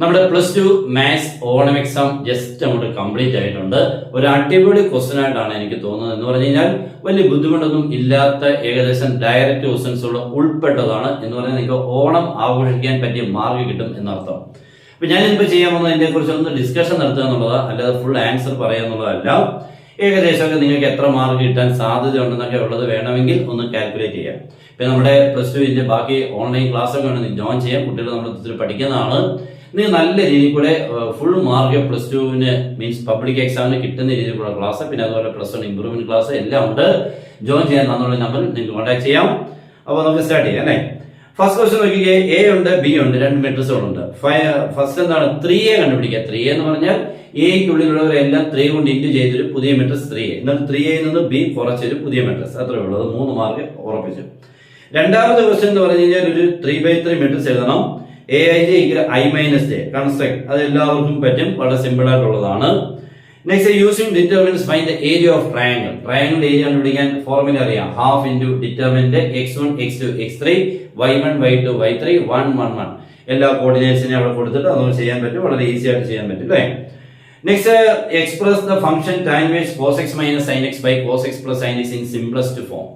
നമ്മുടെ +2 maths Onam exam just അങ്ങോട്ട് complete ആയിട്ടുണ്ട്. ഒരു അടിപൊളി ക്വസ്റ്റൻ ആയിട്ടാണ് എനിക്ക് തോന്നുന്നത്. എന്ന് പറഞ്ഞു കഴിഞ്ഞാൽ വലിയ ബുദ്ധിമുട്ടൊന്നും ഇല്ലാത്ത ഏകദേശം ഡയറക്റ്റ് ക്വസ്റ്റൻസുകൾ ഉൾപ്പെട്ടതാണ്. എന്ന് പറഞ്ഞാൽ നിങ്ങൾക്ക് ഓണം ആഘോഷിക്കാൻ പറ്റിയ മാർക്ക് കിട്ടും എന്നർത്ഥം. അപ്പൊ ഞാൻ ഇപ്പൊ ചെയ്യാൻ പോകുന്നത് ഇതിനെ കുറിച്ച് ഒന്ന് ഡിസ്കഷൻ നടത്തുക എന്നുള്ളതാണ്, അല്ലാതെ ഫുൾ ആൻസർ പറയുക എന്നുള്ളതല്ല. ഏകദേശമൊക്കെ നിങ്ങൾക്ക് എത്ര മാർക്ക് കിട്ടാൻ സാധ്യത ഉണ്ടെന്നൊക്കെ ഉള്ളത് വേണമെങ്കിൽ ഒന്ന് കാൽക്കുലേറ്റ് ചെയ്യാം. ഇപ്പൊ നമ്മുടെ +2 ബാക്കി ഓൺലൈൻ ക്ലാസ് ഒക്കെ വേണമെങ്കിൽ ജോയിൻ ചെയ്യാം. കുട്ടികൾ നമ്മൾ പഠിക്കുന്നതാണ്. നിങ്ങൾ നല്ല രീതിയിൽ കൂടെ ഫുൾ മാർക്ക് +2 മീൻസ് പബ്ലിക് എക്സാമിന് കിട്ടുന്ന രീതിയിലുള്ള ക്ലാസ്, പിന്നെ അതുപോലെ +1 ഇംപ്രൂവ്മെന്റ് ക്ലാസ് എല്ലാം ഉണ്ട്. ജോയിൻ ചെയ്യാൻ തന്നുള്ള നമ്പറിൽ നിങ്ങൾക്ക് കോൺടാക്ട് ചെയ്യാം. അപ്പോൾ നമുക്ക് സ്റ്റാർട്ട് ചെയ്യാം അല്ലേ. ഫസ്റ്റ് ക്വസ്റ്റ്യൻ നോക്കിക്കേ, എ ഉണ്ട് ബി ഉണ്ട്, രണ്ട് മെട്രിക്സുകളുണ്ട്. ഫസ്റ്റ് എന്താണ് 3A കണ്ടുപിടിക്കുക. 3A എന്ന് പറഞ്ഞാൽ എയ്ക്കുള്ളിലുള്ളവരെല്ലാം 3 കൊണ്ട് ഇൻറ്റു ചെയ്തൊരു പുതിയ മെട്രിക്സ് 3A. എന്നിട്ട് 3A നിന്ന് ബി കുറച്ചൊരു പുതിയ മെട്രിക്സ്, അത്രേ ഉള്ളത്. 3 മാർക്ക് ഉറപ്പിച്ചു. രണ്ടാമത്തെ ക്വസ്റ്റ്യൻ എന്ന് പറഞ്ഞു കഴിഞ്ഞാൽ ഒരു 3/3 മെട്രിക്സ് എഴുതണം. aij=i-j construct. അത് എല്ലാവർക്കും പറ്റും, വളരെ സിമ്പിൾ ആയിട്ടുള്ളതാണ്. Next using determinants find the area of triangle. Triangle area കണ്ടുപിടിക്കാൻ ഫോർമുല അറിയാം. ½ into determinant x1 x2 x3 y1 y2 y3 1 1 1. എല്ലാ കോർഡിനേറ്റ്സിനെ അവിടെ കൊടുത്തിട്ട് അതൊന്നും ചെയ്യാൻ പറ്റും, വളരെ ഈസി ആയിട്ട് ചെയ്യാൻ പറ്റും അല്ലേ. Next express the function tan inverse cos x minus sin x by cos x plus sin x in simplest form.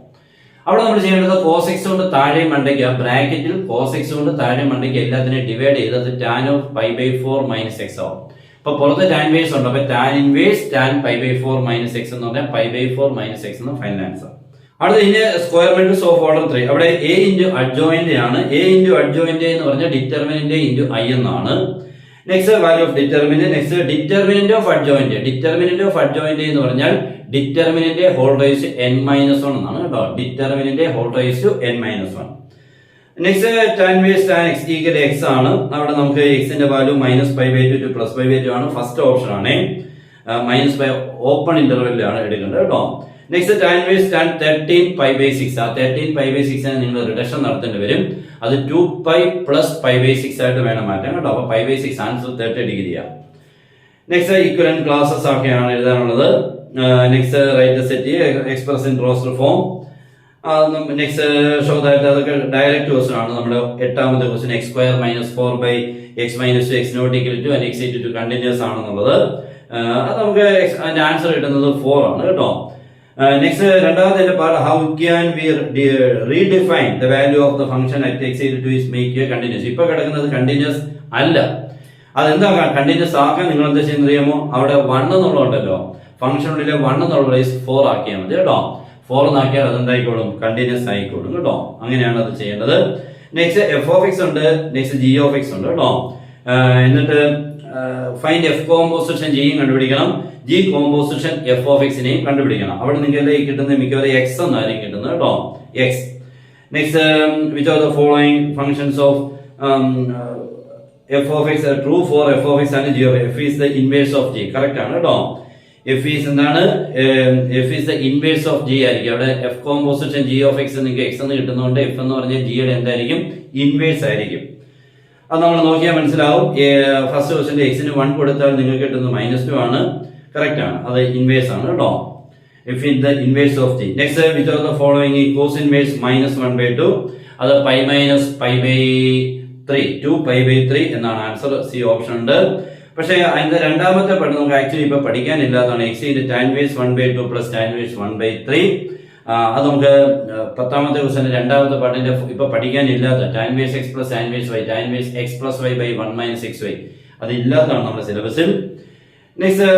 അവിടെ നമ്മൾ ചെയ്യേണ്ടത് cos x കൊണ്ട് താഴെ മണ്ടയ്ക്ക് ബ്രാക്കറ്റിൽ cos x കൊണ്ട് താഴെ മണ്ടയ്ക്ക് എല്ലാത്തിനെയും ഡിവൈഡ് ചെയ്ത് അത് tan of π/4 minus x ആവും. അപ്പൊ പുറത്ത് tan ഇൻവേഴ്സ് ഉണ്ട്, അപ്പൊ tan inverse tan π/4 minus x എന്ന് പറഞ്ഞാൽ π/4 minus x എന്ന് ഫൈനൽ ആൻസർ. അടുത്ത ഇതിന്റെ സ്ക്വയർ മെട്രിക്സ് ഓഫ് ഓർഡർ 3. അവിടെ a ഇൻറ്റു അഡ്ജോയിന്റ് ആണ്. a ഇൻറ്റു അഡ്ജോയിന്റ് എന്ന് പറഞ്ഞാൽ ഡിറ്റർമിനന്റ് ഇൻറ്റു i എന്നാണ്. Next value of determinant. Next determinant of adjoint. Determinant of adjoint എന്ന് പറഞ്ഞാൽ ഡിറ്റർമിനന്റ് ഹോൾ റൈസ് n-1 എന്നാണ് കേട്ടോ. Determinant whole raise n-1. Next tan inverse tan x equal x ആണ്. അവിടെ നമുക്ക് x ന്റെ വാല്യൂ -π/2 to +π/2 ആണ്. ഫസ്റ്റ് ഓപ്ഷൻ ആണ്. -π ഓപ്പൺ ഇന്റർവെല്ലിലാണ് എടുക്കേണ്ടത് കേട്ടോ. Next tan inverse tan 13π/6. ആ 13π/6 നിങ്ങൾ റിഡക്ഷൻ നടത്തേണ്ടി വരും. അത് 2π + π/6 ആയിട്ട് വേണം മാറ്റാൻ കേട്ടോ. അപ്പൊ π/6 ആൻസർ 30 ഡിഗ്രിയാണ്. നെക്സ്റ്റ് ഈക്വലന്റ് ക്ലാസസ് ഒക്കെയാണ് എഴുതാനുള്ളത്. Next write set express in roster form. Next show that അതൊക്കെ ഡയറക്റ്റ് ക്വസ്റ്റൻ ആണ്. നമ്മുടെ 8ാമത്തെ question x² - 4/x - 2 x not equal to and x equal to continuous ആണെന്നുള്ളത്. അത് നമുക്ക് അതിന്റെ ആൻസർ കിട്ടുന്നത് 4 ആണ് കേട്ടോ. നെക്സ്റ്റ് രണ്ടാമത്തെ part, how can we redefine the value of the function at x equal to is make a continuous. ഇപ്പൊ കിടക്കുന്നത് കണ്ടിന്യൂസ് അല്ല. അതെന്താ കണ്ടിന്യൂസ് ആക്കാൻ നിങ്ങൾ എന്താ ചെയ്യുന്നത് അറിയാമോ? അവിടെ 1 എന്നുള്ളതുണ്ടല്ലോ, ഫംഗ്ഷനുള്ളിലെ 1 എന്നുള്ള പ്ലേസ് 4 ആക്കിയാൽ മതി കേട്ടോ. 4 ആക്കിയാൽ അതെന്തായിക്കോളും, കണ്ടിന്യൂസ് ആയിക്കോളും കേട്ടോ. അങ്ങനെയാണ് അത് ചെയ്യേണ്ടത്. നെക്സ്റ്റ് f(x) ഉണ്ട്, നെക്സ്റ്റ് g(x) ഉണ്ട് കേട്ടോ. എന്നിട്ട് ഫൈൻഡ് f കോമ്പോസിഷൻ g കണ്ടുപിടിക്കണം, g കോമ്പോസിഷൻ f(x) നെയും കണ്ടുപിടിക്കണം. അവിടെ നിങ്ങൾക്ക് കിട്ടുന്ന മിക്കവാറും x എന്നായിരിക്കും കിട്ടുന്നത് കേട്ടോ, x. Next which are the following functions of f(x) true for f(x) and g(f)? f is the inverse of g. Correct ആണ് കേട്ടോ. f is എന്താണ്? f is the inverse of g ആയിരിക്കും. അവിടെ f കോമ്പോസിഷൻ g(x) നിങ്ങൾക്ക് x എന്ന് കിട്ടുന്നതുകൊണ്ട് f എന്ന് പറഞ്ഞാൽ g യുടെ എന്തായിരിക്കും? ഇൻവേഴ്സ് ആയിരിക്കും. അത് നമ്മൾ നോക്കിയാൽ മനസ്സിലാവും. ഫസ്റ്റ് ക്വസ്റ്റ്യൻ x ന് 1 കൊടുത്താൽ നിങ്ങൾക്ക് കിട്ടുന്നത് -2 ആണ്. കറക്റ്റ് ആണ്, അത് ഇൻവേഴ്സ് ആണ് കേട്ടോ. f is the inverse of g. Next, which are the following cos inverse -1/2? അത് π - π/3 2π/3 എന്നാണ് ആൻസർ. സി ഓപ്ഷൻ ഉണ്ട്. പക്ഷേ അതിന്റെ രണ്ടാമത്തെ പാർട്ട് നമുക്ക് ആക്ച്വലി ഇപ്പൊ പഠിക്കാനില്ലാത്തതാണ്. x tan inverse 1/2 + tan inverse 1/3. അത് നമുക്ക് 10ാമത്തെ ക്വസ്റ്റ്യൻ രണ്ടാമത്തെ പാർട്ടിന്റെ ഇപ്പൊ പഠിക്കാനില്ലാത്ത tan inverse x + tan inverse y, tan inverse x + y/1 - xy, അത് ഇല്ലാത്തതാണ് നമ്മുടെ സിലബസിൽ. Next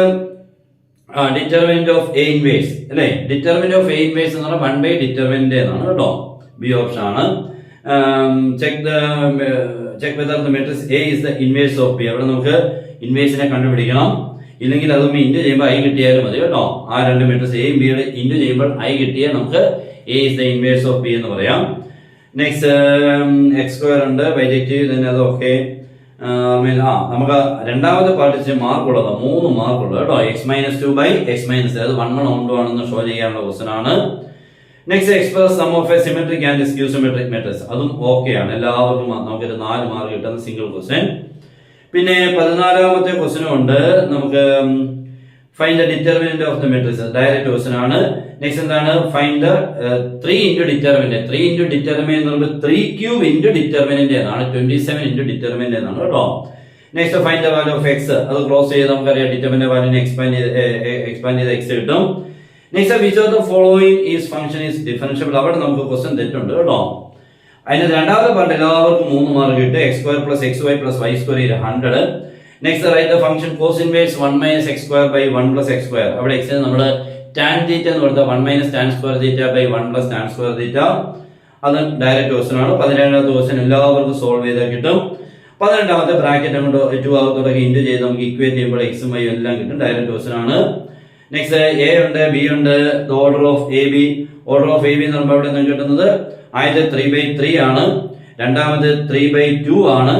determinant of a inverse അല്ലേ. ഡിറ്റർമിനന്റ് ഓഫ് a ഇൻവേഴ്സ് എന്ന് പറഞ്ഞാൽ 1 / ഡിറ്റർമിനന്റ് എന്നാണ് കേട്ടോ. ബി ഓപ്ഷൻ ആണ്. Check whether the matrix a is the inverse of b. അവിടെ നമുക്ക് ഇൻവേഴ്സിനെ കണ്ടുപിടിക്കണം. ഇല്ലെങ്കിൽ അതൊന്നും ഇൻറ്റു ചെയ്യുമ്പോൾ i കിട്ടിയാലും മതി കേട്ടോ. ആ രണ്ട് മെട്രിക്സ് എയും ബിയുടെ ഇൻറ്റു ചെയ്യുമ്പോൾ i കിട്ടിയാൽ നമുക്ക് a is the inverse of b എന്ന് പറയാം. നെക്സ്റ്റ് x² ഉണ്ട്, ബൈജക്റ്റീവ് തന്നെ, അത് ഓക്കെ. നമുക്ക് രണ്ടാമത്തെ പാർട്ടിച്ച് മാർക്ക് ഉള്ളത് 3 മാർക്ക് ഉള്ളത് കേട്ടോ. x - 2/x - അത് 1 1 ആണെന്ന് ഷോ ചെയ്യാനുള്ള ക്വസ്റ്റൻ ആണ്. Next express sum of a symmetric and skew symmetric matrix, അതും ഓക്കെ ആണ്. എല്ലാവർക്കും നമുക്കൊരു 4 മാർക്ക് കിട്ടുന്ന സിംഗിൾ ക്വസ്റ്റൻ. പിന്നെ 14ാമത്തെ ക്വസ്റ്റനും ഉണ്ട് നമുക്ക്. Find the determinant of the matrix, direct question ആണ്. നെക്സ്റ്റ് എന്താണ്? Find the 3 into determinant. 3 into determinant എന്ന് പറയുമ്പോൾ 3³ ഇൻറ്റു ഡിറ്റർമിനന്റ് എന്നാണ്. 27 ഇൻറ്റു ഡിറ്റർമിനന്റ് എന്നാണ് കേട്ടോ. Next find the value of X, അത് ക്ലോസ് ചെയ്ത് നമുക്കറിയാം ഡിറ്റർമിനന്റ് വാല്യൂനെ എക്സ്പാൻഡ് ചെയ്ത് എക്സ് കിട്ടും. Next which of the following is function is differentiable, അവിടെ നമുക്ക് ക്വസ്റ്റ്യൻ തെറ്റുണ്ട് കേട്ടോ. അതിന് രണ്ടാമത്തെ പാർട്ട് എല്ലാവർക്കും 3 മാർക്ക് കിട്ടും. X square plus x y plus y square 100. Next write the function cos inverse 1 minus x square by 1 plus x square, അവിടെ എക്സിന് നമ്മൾ ടാൻ തീറ്റ എന്ന് കൊടുത്ത 1 minus tan square theta by 1 plus tan square theta, അത് direct question ആണ്. 17ാമത്തെ question എല്ലാവർക്കും solve ചെയ്താൽ കിട്ടും. 18ാമത്തെ ബ്രാക്കറ്റ് കൊണ്ട് 2 ആകത്തോടൊക്കെ ഇൻറ്റു ചെയ്ത് നമുക്ക് ഇക്വേറ്റ് ചെയ്യുമ്പോൾ എക്സും വൈ എല്ലാം കിട്ടും. ഡയറക്റ്റ് ക്വസ്റ്റൻ ആണ്. നെക്സ്റ്റ് എ ഉണ്ട്, ബി ഉണ്ട്, order of A B. Order of A B എന്ന് പറയുമ്പോൾ അവിടെ നിന്ന് കിട്ടുന്നത് ആദ്യത്തെ 3/3 ആണ്, രണ്ടാമത് 3/2 ആണ്.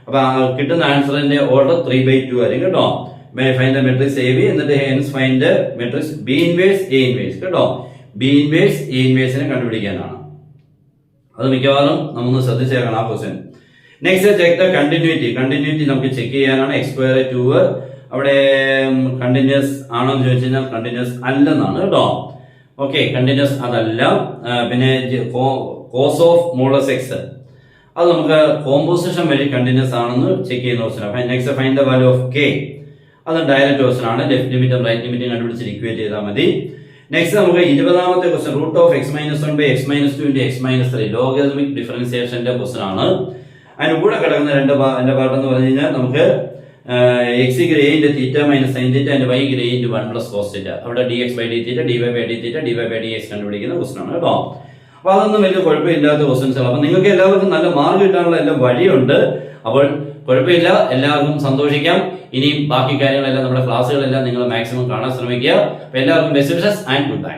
അപ്പൊ കിട്ടുന്ന ആൻസറിന്റെ ഓർഡർ 3/2 ആയിരിക്കും കേട്ടോ. Find the matrix A B, എന്നിട്ട് hence find the matrix B inverse A inverse കേട്ടോ. ബി ഇൻവേഴ്സ് എ ഇൻവേഴ്സിനെ കണ്ടുപിടിക്കാനാണ്. അത് മിക്കവാറും നമ്മൾ ശ്രദ്ധിച്ചേക്കണം ആ question. Next check the continuity. Continuity നമുക്ക് ചെക്ക് ചെയ്യാനാണ്. എക്സ് സ്ക്വയർ 2 അവിടെ കണ്ടിന്യൂസ് ആണോ എന്ന് ചോദിച്ചു കഴിഞ്ഞാൽ കണ്ടിന്യൂസ് അല്ലെന്നാണ് കേട്ടോ. ഓക്കെ, കണ്ടിന്യൂസ് അതല്ല. പിന്നെ കോസ് ഓഫ് മോളസ് എക്സ്, അത് നമുക്ക് കോമ്പോസിഷൻ വഴി കണ്ടിന്യൂസ് ആണെന്ന് ചെക്ക് ചെയ്യുന്ന question. Next find the value of K, അത് ഡയറക്റ്റ് ക്വസ്റ്റൻ ആണ്. ലെഫ്റ്റ് ലിമിറ്റും റൈറ്റ് ലിമിറ്റും കണ്ടുപിടിച്ച് ഇക്വേറ്റ് ചെയ്താൽ മതി. നെക്സ്റ്റ് നമുക്ക് 20ാമത്തെ question root of x minus 1 by x minus 2 into x minus 3 logarithmic ഡിഫറൻസിയേഷന്റെ ക്വസ്റ്റൻ ആണ്. അതിന് കൂടെ കിടക്കുന്ന എന്റെ പാർട്ട് എന്ന് പറഞ്ഞു കഴിഞ്ഞാൽ നമുക്ക് എക്സ് ഗ്രേ into theta minus sine theta and y ഗ്രേ ഇൻറ്റു 1 പ്ലസ് കോസ് തീറ്റ, അവിടെ d x by d theta d y by d theta d y by d x കണ്ടുപിടിക്കുന്ന ക്വസ്റ്റൻ ആണ് കേട്ടോ. അപ്പൊ അതൊന്നും വലിയ കുഴപ്പമില്ലാത്ത ക്വസ്റ്റൻസ് ആണ്. അപ്പൊ നിങ്ങൾക്ക് എല്ലാവർക്കും നല്ല മാർക്ക് കിട്ടാനുള്ള എല്ലാം വഴിയുണ്ട്. അപ്പോൾ കുഴപ്പമില്ല, എല്ലാവർക്കും സന്തോഷിക്കാം. ഇനിയും ബാക്കി കാര്യങ്ങളെല്ലാം നമ്മുടെ ക്ലാസ്സുകളെല്ലാം നിങ്ങൾ മാക്സിമം കാണാൻ ശ്രമിക്കുക. അപ്പൊ എല്ലാവർക്കും best wishes and good bye.